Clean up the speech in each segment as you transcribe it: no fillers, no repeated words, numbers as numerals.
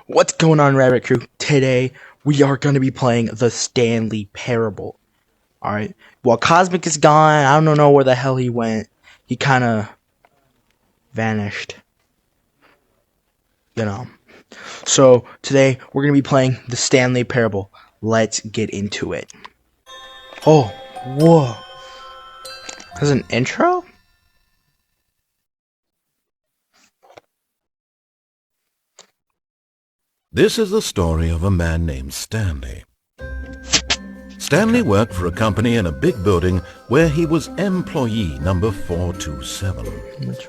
What's going on, Rabbit Crew? Today, we are going to be playing the Stanley Parable. Alright? Well, Cosmic is gone. I don't know where the hell he went. He kind of vanished. You know. So, today, we're going to be playing the Stanley Parable. Let's get into it. Oh, whoa. There's an intro? This is the story of a man named Stanley. Stanley worked for a company in a big building where he was employee number 427.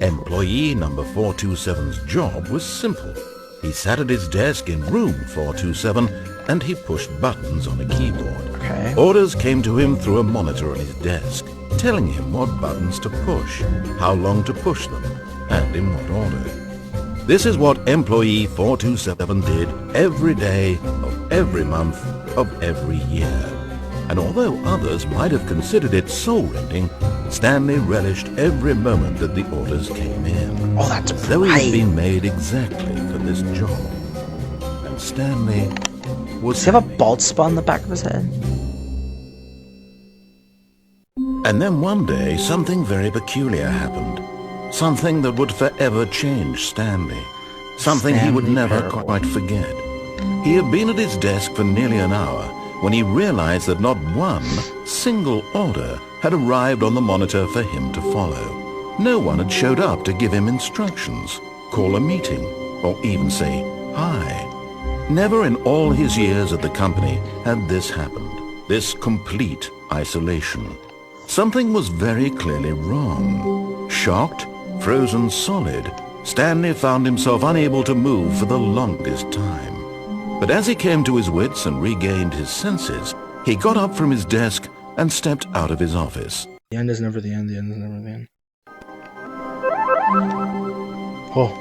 Employee number 427's job was simple. He sat at his desk in room 427 and he pushed buttons on a keyboard. Okay. Orders came to him through a monitor on his desk, telling him what buttons to push, how long to push them, and in what order. This is what employee 427 did every day of every month of every year. And although others might have considered it soul-rending, Stanley relished every moment that the orders came in. Oh, that's Though he right. had been made exactly for this job. And Stanley was Does he have a happy. bald spot on the back of his head? And then one day, something very peculiar happened. Something that would forever change Stanley. Something he would Stanley never Parable. quite forget. He had been at his desk for nearly an hour when he realized that not one single order had arrived on the monitor for him to follow. No one had showed up to give him instructions, call a meeting, or even say hi. Never in all his years at the company had this happened. This complete isolation. Something was very clearly wrong. Shocked, frozen solid, Stanley found himself unable to move for the longest time. But as he came to his wits and regained his senses, he got up from his desk and stepped out of his office. The end is never the end, the end is never the end. Oh.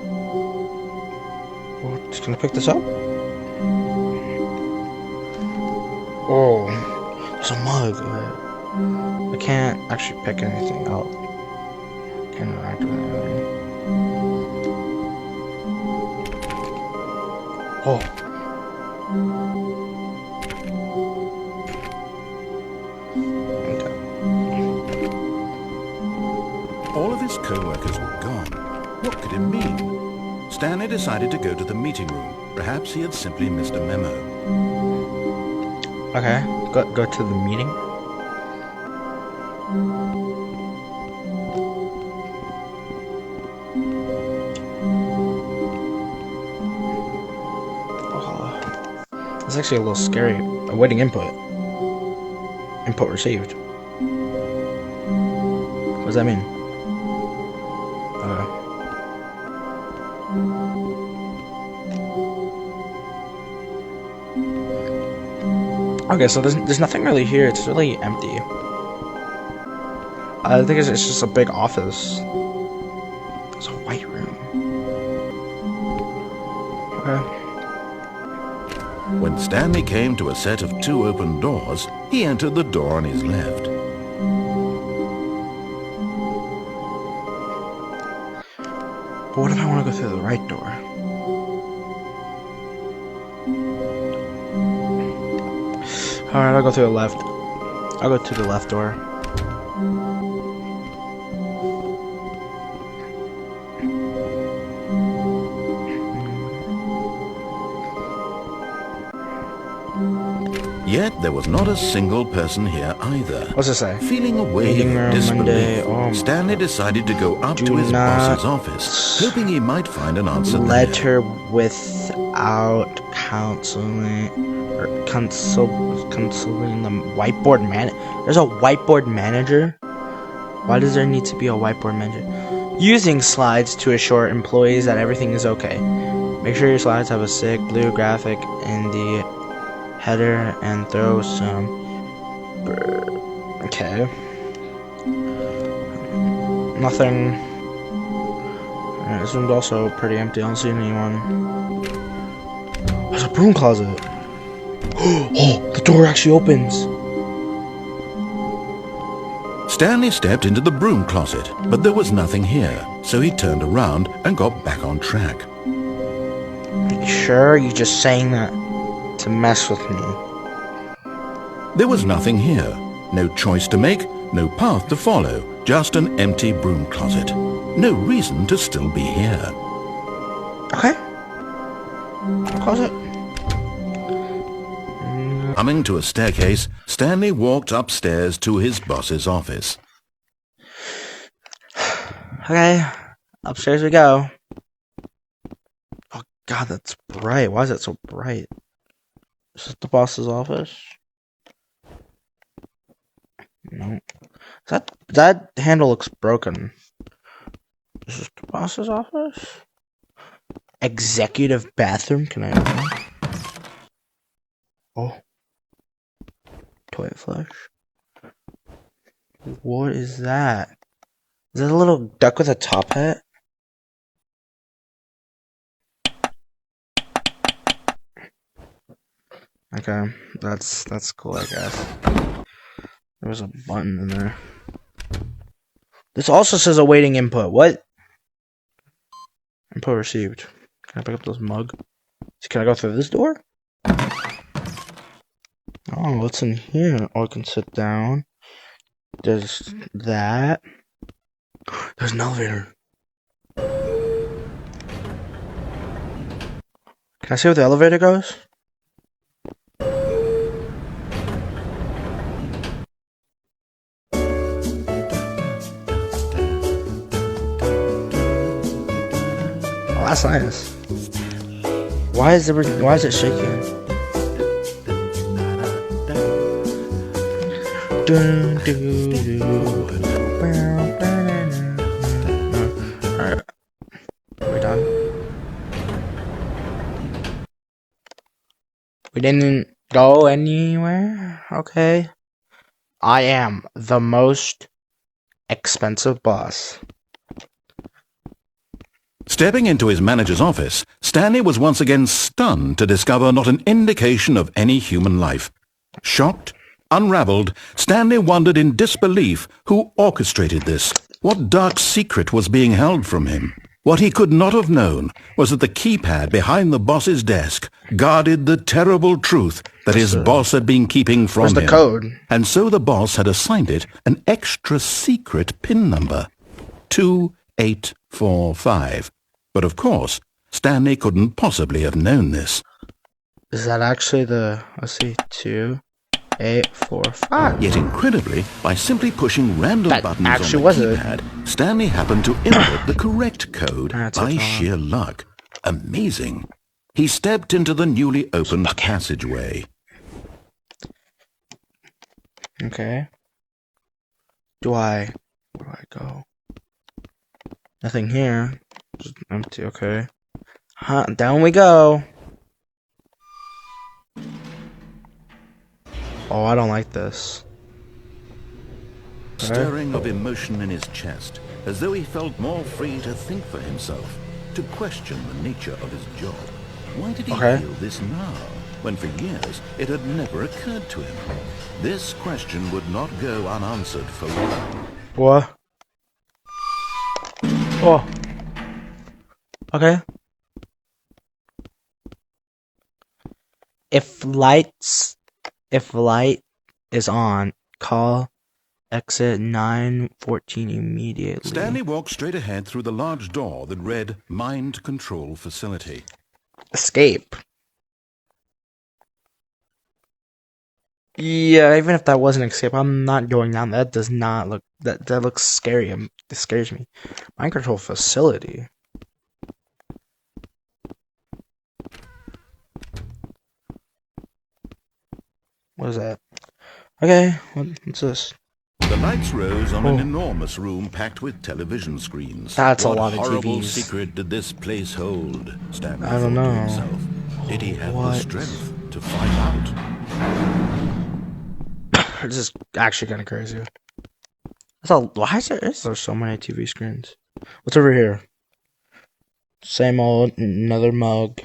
Oh, just gonna pick this up? Oh. There's a mug. I can't actually pick anything out. Can't interact with anything. Oh. All of his co-workers were gone. What could it mean? Stanley decided to go to the meeting room. Perhaps he had simply missed a memo. Okay, go to the meeting. Oh, that's actually a little scary. Awaiting input. Input received. What does that mean? Okay, so there's nothing really here. It's really empty. I think it's just a big office. It's a white room. Okay. When Stanley came to a set of two open doors, he entered the door on his left. But what if I want to go through the right door? Alright, I'll go through the left. I'll go to the left door. Yet there was not a single person here either. What's it say? Feeling a wave Meeting of room Monday. disbelief, Oh my Stanley God. decided to go up Do to his not boss's office, hoping he might find an answer there. Letter without counseling or consulting the whiteboard man. There's a whiteboard manager. Why does there need to be a whiteboard manager? Using slides to assure employees that everything is okay. Make sure your slides have a sick blue graphic in the header and throw some. Okay. Nothing. This room's also pretty empty. I don't see anyone. There's a broom closet. Oh, the door actually opens. Stanley stepped into the broom closet, but there was nothing here, so he turned around and got back on track. You sure? Or you just saying that to mess with me? There was nothing here. No choice to make, no path to follow. Just an empty broom closet. No reason to still be here. Okay. Closet. Coming to a staircase, Stanley walked upstairs to his boss's office. Okay. Upstairs we go. Oh god, that's bright. Why is it so bright? Is this the boss's office? No. That handle looks broken. Is this the boss's office? Executive bathroom? Can I open it? Oh. Toilet flush. What is that? Is that a little duck with a top hat? Okay, that's cool, I guess. There was a button in there. This also says awaiting input. What? Input received. Can I pick up this mug? Can I go through this door? Oh, what's in here? Oh, I can sit down. There's that. There's an elevator. Can I see where the elevator goes? Oh, that's nice. Why is it shaking? Alright. We done? We didn't go anywhere? Okay. I am the most expensive boss. Stepping into his manager's office, Stanley was once again stunned to discover not an indication of any human life. Shocked, unraveled, Stanley wondered in disbelief who orchestrated this. What dark secret was being held from him? What he could not have known was that the keypad behind the boss's desk guarded the terrible truth that his boss had been keeping from him. Where's the code? And so the boss had assigned it an extra secret PIN number. 2845. But of course, Stanley couldn't possibly have known this. Is that actually the... Let's see. 2845. Yet incredibly, by simply pushing random buttons on the keypad, Stanley happened to input the correct code by sheer luck. Amazing. He stepped into the newly opened passageway. Okay. Where do I go? Nothing here. Just empty, okay. Down we go. Oh, I don't like this. Okay. Stirring of emotion in his chest, as though he felt more free to think for himself, to question the nature of his job. Why did he feel this now, when for years it had never occurred to him? This question would not go unanswered for long. What? Oh. Okay. If light is on, call exit 914 immediately. Stanley walked straight ahead through the large door that read Mind Control Facility. Escape. Yeah, even if that wasn't escape, I'm not going down. That does not look... That looks scary. It scares me. Mind Control Facility. What is that? Okay, what's this? The lights rose on an enormous room packed with television screens. That's a lot of What horrible TVs. secret did this place hold? Stanley I don't thought to know. himself. Did he have the strength to find out? This is actually kind of crazy. Why is there so many TV screens? What's over here? Same old, another mug.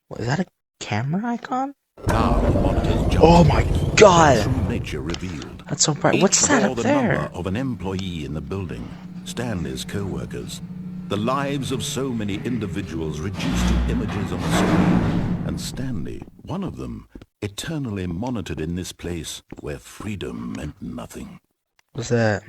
What, is that a camera icon? Now the monitors jumped. Oh my god! True nature revealed. That's so bright. Each What's that bore up the there? number of an employee in the building. Stanley's co-workers. The lives of so many individuals reduced to images on a screen, and Stanley, one of them, eternally monitored in this place where freedom meant nothing. What's that?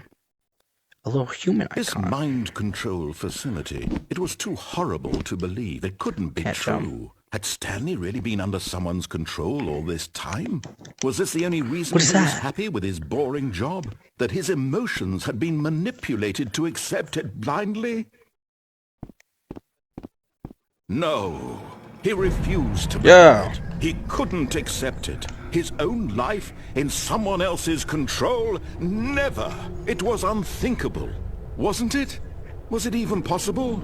A little human This icon. mind control facility, it was too horrible to believe. It couldn't be Can't true. jump. Had Stanley really been under someone's control all this time? Was this the only reason What he is was that? happy with his boring job? That his emotions had been manipulated to accept it blindly? No, he refused to believe it. He couldn't accept it. His own life in someone else's control? Never. It was unthinkable. Wasn't it? Was it even possible?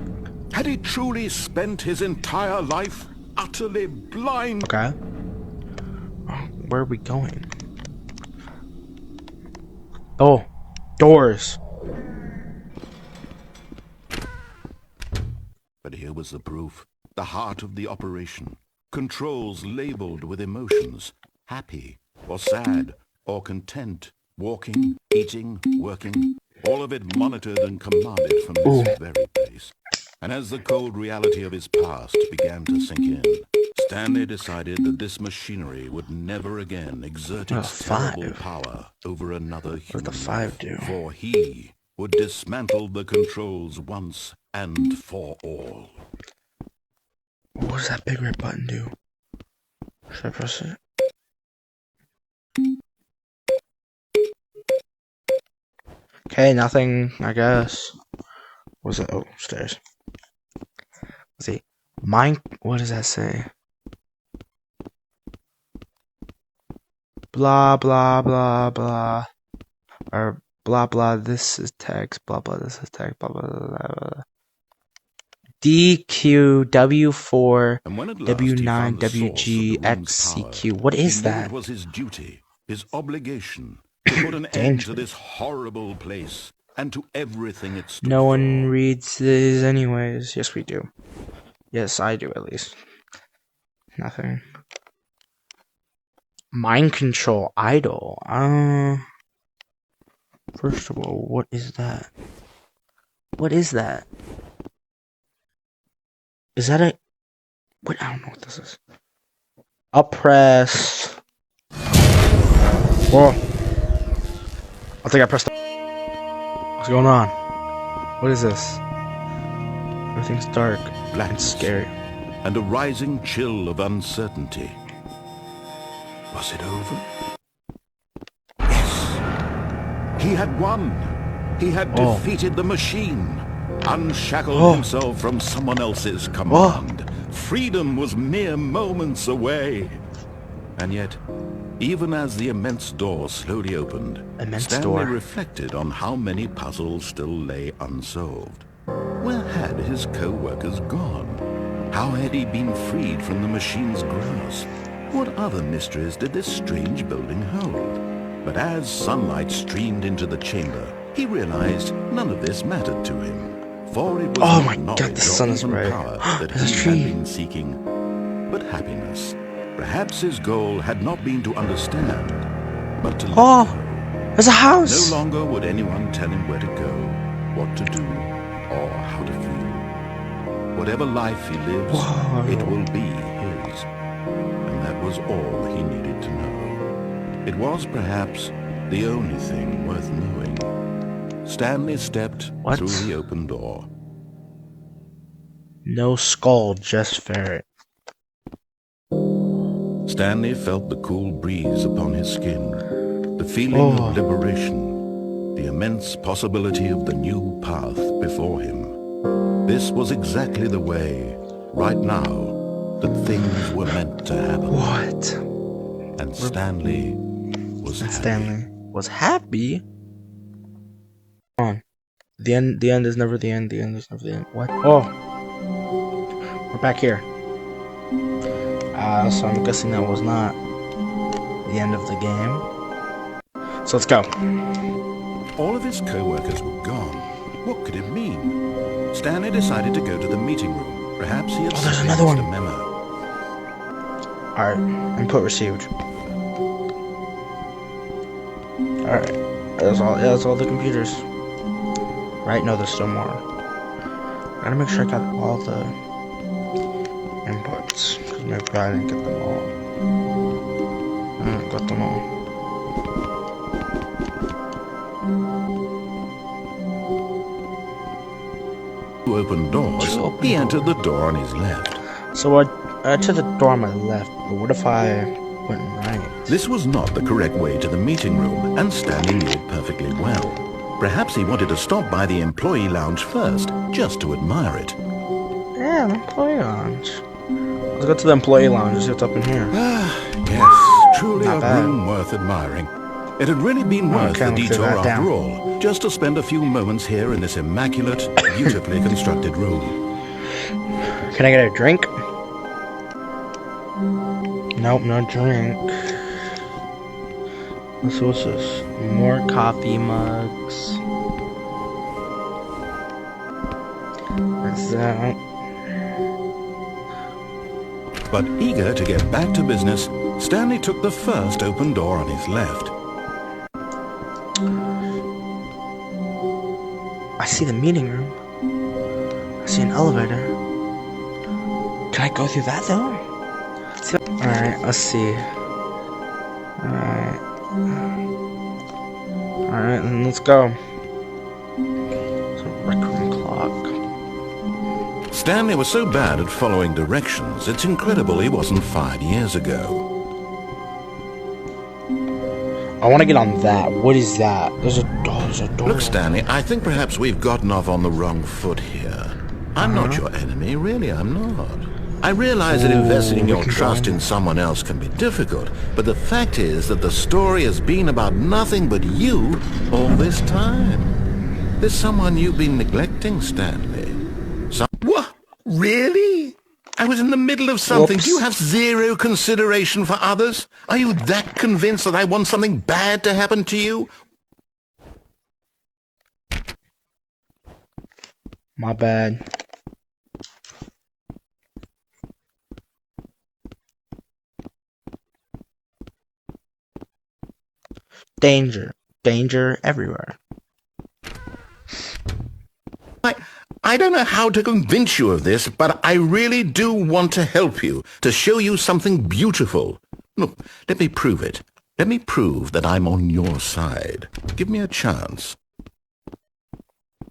Had he truly spent his entire life utterly blind? Okay. Where are we going? Oh, doors. But here was the proof. The heart of the operation. Controls labeled with emotions. Happy, or sad, or content. Walking, eating, working. All of it monitored and commanded from this very place. And as the cold reality of his past began to sink in, Stanley decided that this machinery would never again exert its terrible power over another human life. For he would dismantle the controls once and for all. What does that big red button do? Should I press it? Okay, nothing, I guess. What is it? Oh, stairs. Let's see. Mine, what does that say? Blah, blah, blah, blah. Or blah, blah, this is text. Blah, blah, this is text. Blah, blah, blah, blah, blah. DQW4 W9 WG XCQ. What is that? It was his duty, his obligation, to put an end to this horrible place and to everything it stood No for. one reads these anyways. Yes, we do. Yes, I do at least. Nothing. Mind control idol. First of all, what is that? What is that? Is that a... What? I don't know what this is. I'll press... Whoa. I think I pressed... What's going on? What is this? Everything's dark. Black and scary. And a rising chill of uncertainty. Was it over? Yes. He had won. He had defeated the machine. Unshackled himself from someone else's command. Freedom was mere moments away. And yet, even as the immense door slowly opened, Stanley reflected on how many puzzles still lay unsolved. Where had his co-workers gone? How had he been freed from the machine's grasp? What other mysteries did this strange building hold? But as sunlight streamed into the chamber, he realized none of this mattered to him. For it was not knowledge or even power that he had been seeking, but happiness. Perhaps his goal had not been to understand, but to let go. There's a house! No longer would anyone tell him where to go, what to do, or how to feel. Whatever life he lives, it will be his. And that was all he needed to know. It was perhaps the only thing worth knowing. Stanley stepped through the open door. No skull, just ferret. Stanley felt the cool breeze upon his skin, the feeling of liberation, the immense possibility of the new path before him. This was exactly the way, right now, that things were meant to happen. What? And Stanley was happy. Stanley was happy? The end is never the end. The end is never the end. What? We're back here. So I'm guessing that was not the end of the game. So let's go. All of his co-workers were gone. What could it mean? Stanley decided to go to the meeting room. Perhaps he had there's another one. A memo. Alright, input received. Alright. That's all the computers. Right? No, there's still more. Gotta make sure I got all the inputs. Because maybe I didn't get them all. Got them all. To open doors, he entered the door on his left. So I entered the door on my left, but what if I went right? This was not the correct way to the meeting room, and Stanley knew it perfectly well. Perhaps he wanted to stop by the employee lounge first, just to admire it. Yeah, the employee lounge. Let's go to the employee lounge and see what's up in here. Yes, truly Not a bad. room worth admiring. It had really been worth the detour after all, just to spend a few moments here in this immaculate, beautifully constructed room. Can I get a drink? Nope, no drink. So what's this? More coffee mugs. What's that? But eager to get back to business, Stanley took the first open door on his left. I see the meeting room. I see an elevator. Can I go through that though? Alright, let's see. Alright, then let's go. It's a rec room clock. Stanley was so bad at following directions, it's incredible he wasn't 5 years ago. I want to get on that. What is that? There's a door. Look, Stanley, I think perhaps we've gotten off on the wrong foot here. I'm not your enemy, really, I'm not. I realize that investing your trust in someone else can be difficult, but the fact is that the story has been about nothing but you all this time. There's someone you've been neglecting, Stanley. What? Really? I was in the middle of something. Whoops. Do you have zero consideration for others? Are you that convinced that I want something bad to happen to you? My bad. Danger. Danger everywhere. I don't know how to convince you of this, but I really do want to help you, to show you something beautiful. Look, let me prove it. Let me prove that I'm on your side. Give me a chance.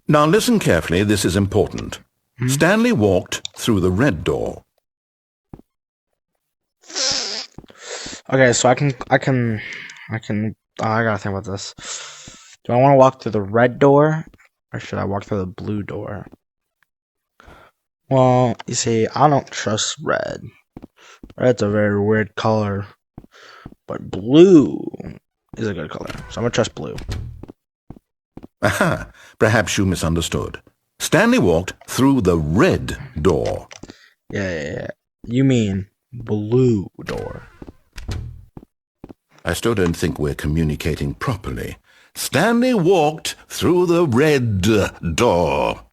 Now listen carefully, this is important. Stanley walked through the red door. Okay, so I gotta think about this. Do I want to walk through the red door, or should I walk through the blue door? Well, you see, I don't trust red. Red's a very weird color. But blue is a good color, so I'm gonna trust blue. Aha, perhaps you misunderstood. Stanley walked through the red door. Yeah. You mean blue door. I still don't think we're communicating properly. Stanley walked through the red door.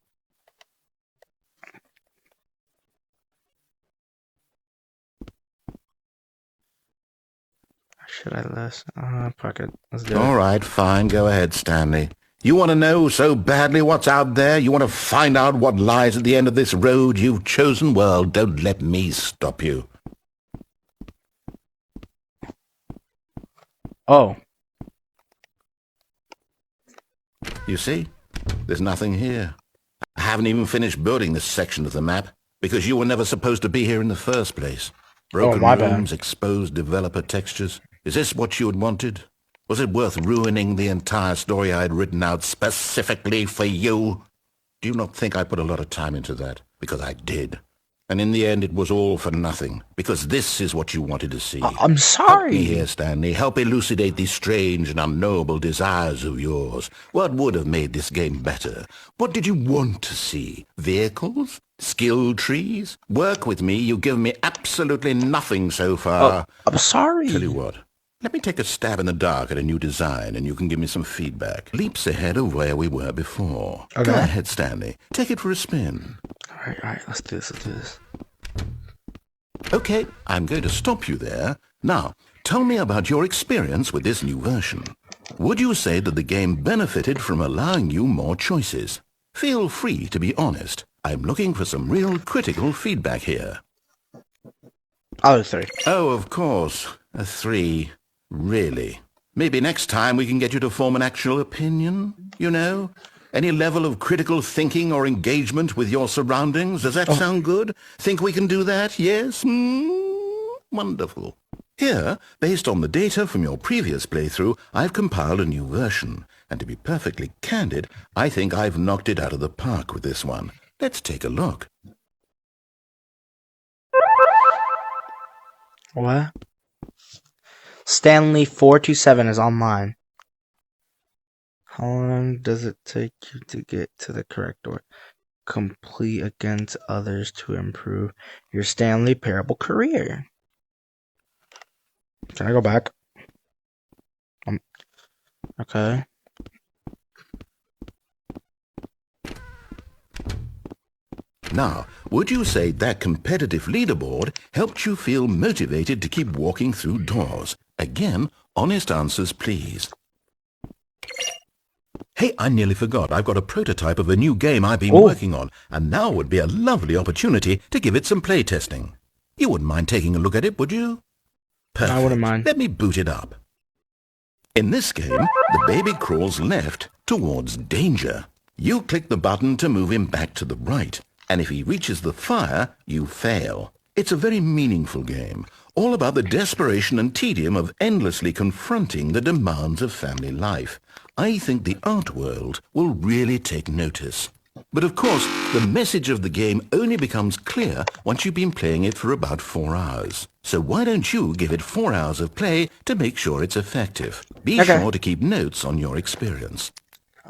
Should I listen? Pocket. Let's do it. All right, fine. Go ahead, Stanley. You want to know so badly what's out there? You want to find out what lies at the end of this road you've chosen? Well, don't let me stop you. Oh. You see? There's nothing here. I haven't even finished building this section of the map because you were never supposed to be here in the first place. Broken my bad. rooms, exposed developer textures. Is this what you had wanted? Was it worth ruining the entire story I had written out specifically for you? Do you not think I put a lot of time into that? Because I did. And in the end, it was all for nothing, because this is what you wanted to see. I'm sorry. Help me here, Stanley. Help elucidate these strange and unknowable desires of yours. What would have made this game better? What did you want to see? Vehicles? Skill trees? Work with me. You've given me absolutely nothing so far. I'm sorry. Tell you what. Let me take a stab in the dark at a new design, and you can give me some feedback. Leaps ahead of where we were before. Okay. Go ahead, Stanley. Take it for a spin. All right. Let's do this. Okay, I'm going to stop you there. Now, tell me about your experience with this new version. Would you say that the game benefited from allowing you more choices? Feel free to be honest. I'm looking for some real critical feedback here. I'll do 3. Oh, of course. A 3. Really? Maybe next time we can get you to form an actual opinion, you know? Any level of critical thinking or engagement with your surroundings. Does that sound good? Think we can do that? Yes? Wonderful. Here, based on the data from your previous playthrough, I've compiled a new version. And to be perfectly candid, I think I've knocked it out of the park with this one. Let's take a look. What? Stanley 427 is online. How long does it take you to get to the correct door? Complete against others to improve your Stanley Parable career. Can I go back? Okay. Now, would you say that competitive leaderboard helped you feel motivated to keep walking through doors? Again, honest answers, please. Hey, I nearly forgot. I've got a prototype of a new game I've been working on, and now would be a lovely opportunity to give it some playtesting. You wouldn't mind taking a look at it, would you? Perfect. I wouldn't mind. Let me boot it up. In this game, the baby crawls left towards danger. You click the button to move him back to the right, and if he reaches the fire, you fail. It's a very meaningful game, all about the desperation and tedium of endlessly confronting the demands of family life. I think the art world will really take notice. But of course, the message of the game only becomes clear once you've been playing it for about 4 hours. So why don't you give it 4 hours of play to make sure it's effective? Be sure to keep notes on your experience.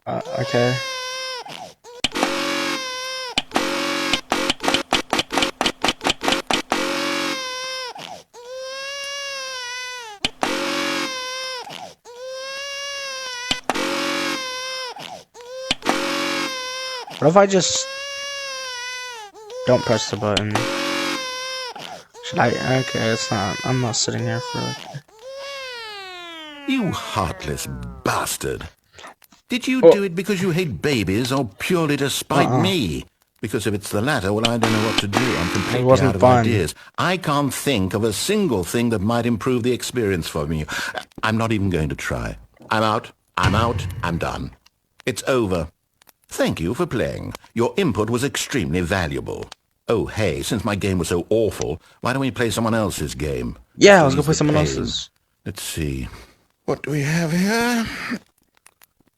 Okay. What if I just don't press the button? Should I? Okay, it's not. I'm not sitting here for like... You heartless bastard. Did you do it because you hate babies or purely to spite me? Because if it's the latter, well, I don't know what to do. I'm completely out of ideas. I can't think of a single thing that might improve the experience for you. I'm not even going to try. I'm out. I'm done. It's over. Thank you for playing. Your input was extremely valuable. Oh, hey, since my game was so awful, why don't we play someone else's game? Yeah, let's go play someone else's. Let's see. What do we have here?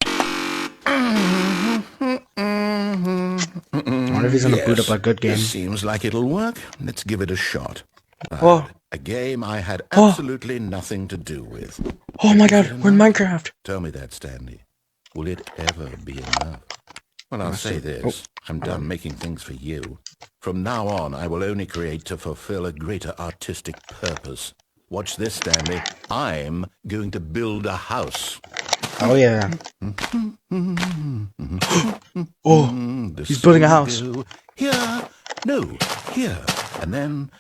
I wonder if he's gonna boot up a good game. This seems like it'll work. Let's give it a shot. A game I had absolutely nothing to do with. Oh my god, we're in Minecraft. Tell me that, Stanley. Will it ever be enough? Well, I'll say this. I'm done making things for you. From now on, I will only create to fulfill a greater artistic purpose. Watch this, Stanley. I'm going to build a house. Oh, yeah. He's building a house. Here. No, here. And then...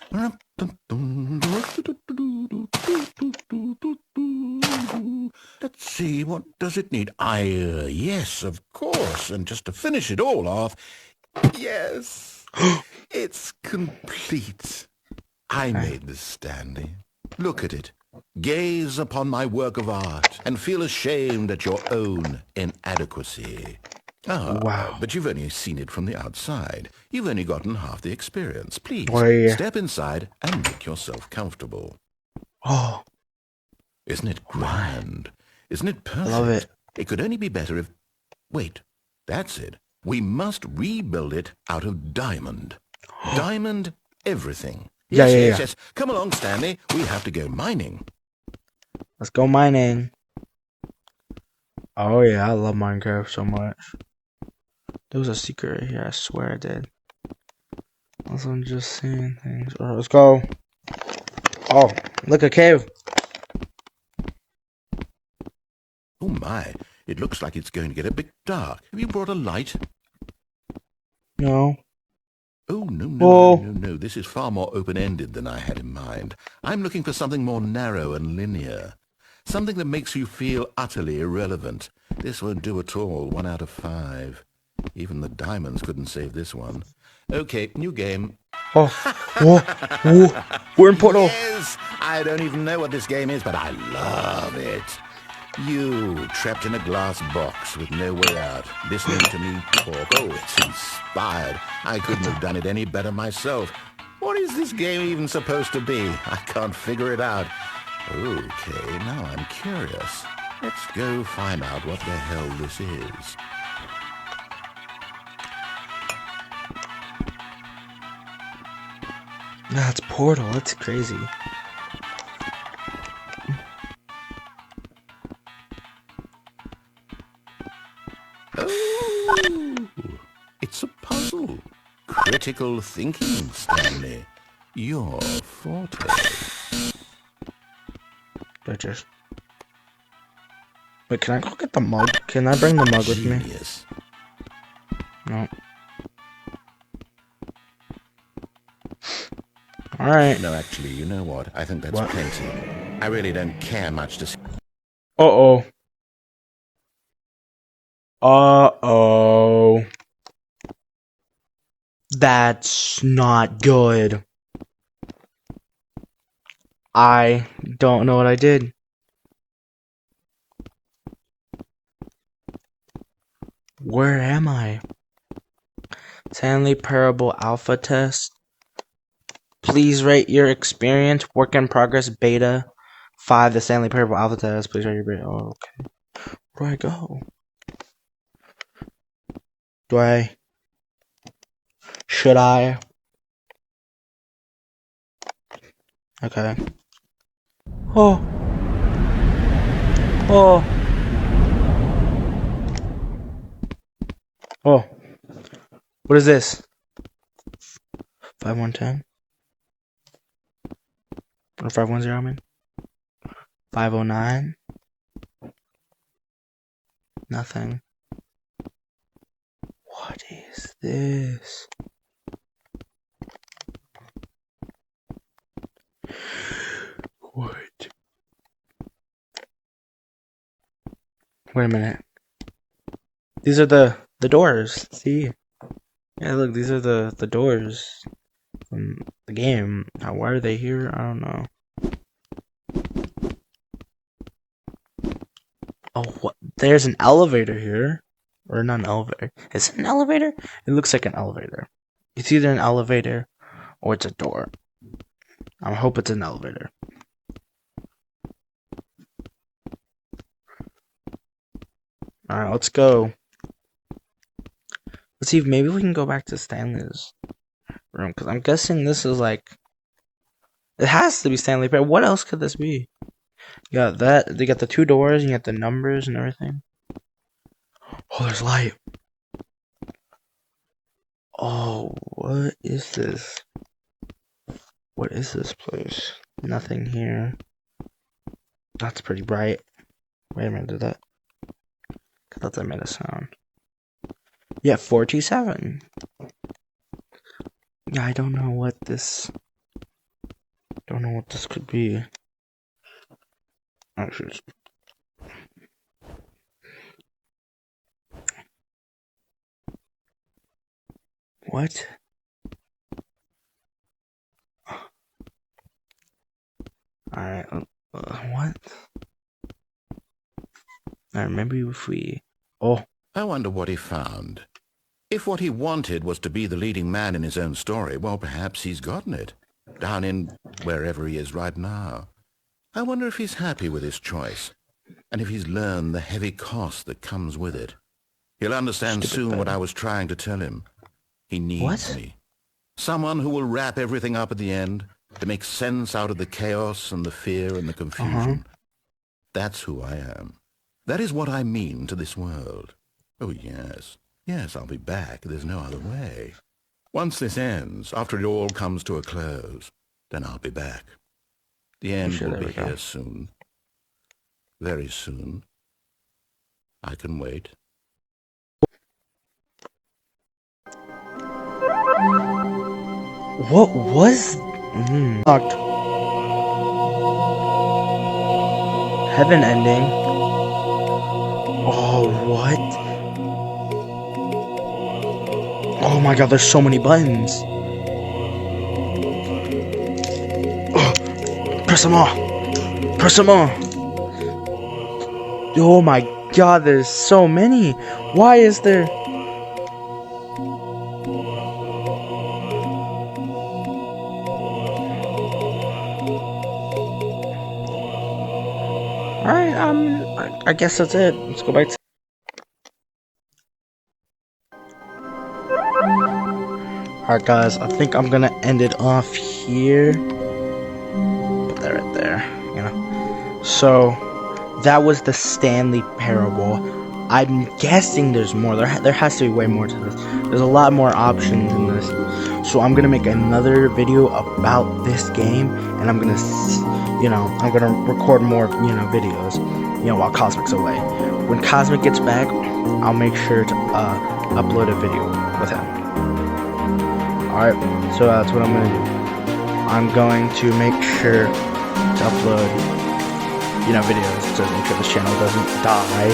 Let's see, what does it need? Yes, of course. And just to finish it all off, yes, it's complete. I made this, Stanley. Look at it. Gaze upon my work of art and feel ashamed at your own inadequacy. Wow. But you've only seen it from the outside. You've only gotten half the experience. Please, step inside and make yourself comfortable. Oh. Isn't it grand? Isn't it perfect? Love it. It could only be better if... Wait, that's it. We must rebuild it out of diamond. Diamond everything. Yes. Come along, Stanley. We have to go mining. Let's go mining. Oh, yeah, I love Minecraft so much. There was a secret right here. I swear I did. Also, I'm just seeing things. Alright, let's go. Oh, look, a cave. Oh, my. It looks like it's going to get a bit dark. Have you brought a light? No. Oh, no. This is far more open-ended than I had in mind. I'm looking for something more narrow and linear. Something that makes you feel utterly irrelevant. This won't do at all. 1 out of 5. Even the diamonds couldn't save this one. Okay, new game. Oh, whoa, whoa, we're in Portal. Yes! I don't even know what this game is, but I love it. You, trapped in a glass box with no way out, listening to me talk. Oh, it's inspired. I couldn't have done it any better myself. What is this game even supposed to be? I can't figure it out. Okay, now I'm curious. Let's go find out what the hell this is. That's Portal. That's crazy. Oh, it's a puzzle. Critical thinking, Stanley. Your forte. Just... Wait, can I go get the mug? Can I bring the mug with me? Genius. No. Alright. No, actually, you know what? I think that's What? plenty. I really don't care much to see. Uh-oh. Uh-oh. That's not good. I don't know what I did. Where am I? Stanley Parable Alpha Test. Please rate your experience. Work in progress beta 5. The Stanley Parable Alpha Test. Please rate your beta. Oh, okay. Where do I go? Should I? Okay. Oh. Oh. Oh. What is this? 5110? Or 510, I mean? 509? Nothing. What is this? What? Wait a minute. These are the doors. See? Yeah, look, these are the doors from the game. Now, why are they here? I don't know. Oh, what? There's an elevator here. Or not an elevator. Is it an elevator? It looks like an elevator. It's either an elevator or it's a door. I hope it's an elevator. Alright, let's go. Let's see if maybe we can go back to Stanley's room. Because I'm guessing this is like... It has to be Stanley Parable. What else could this be? You got that. They got the 2 doors. You got the numbers and everything. Oh, there's light. Oh, what is this? What is this place? Nothing here. That's pretty bright. Wait a minute, did that? I thought that made a sound. Yeah, 427. Yeah, I don't know what this... Don't know what this could be. Actually, what? Alright, what? Alright, maybe if we... Oh. I wonder what he found. If what he wanted was to be the leading man in his own story, well, perhaps he's gotten it. Down in wherever he is right now. I wonder if he's happy with his choice, and if he's learned the heavy cost that comes with it. He'll understand soon what I was trying to tell him. He needs me. Someone who will wrap everything up at the end, to make sense out of the chaos and the fear and the confusion. That's who I am. That is what I mean to this world. Oh, yes. Yes, I'll be back. There's no other way. Once this ends, after it all comes to a close, then I'll be back. The end will be here soon. Very soon. I can wait. What was... Locked. Heaven ending. Oh, what? Oh my god, there's so many buttons. Press them all. Press them all. Oh my god, there's so many. Why is there... Alright, I guess that's it. Let's go back to... Alright guys, I think I'm gonna end it off here. Put that right there, you know. So, that was the Stanley parable. I'm guessing there's more. There has to be way more to this. There's a lot more options in this. So I'm gonna make another video about this game, and I'm gonna, I'm gonna record more, videos, while Cosmic's away. When Cosmic gets back, I'll make sure to upload a video with him. All right. So that's what I'm gonna do. I'm going to make sure to upload, videos to make sure this channel doesn't die.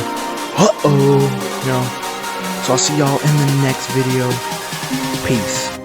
So I'll see y'all in the next video. Peace.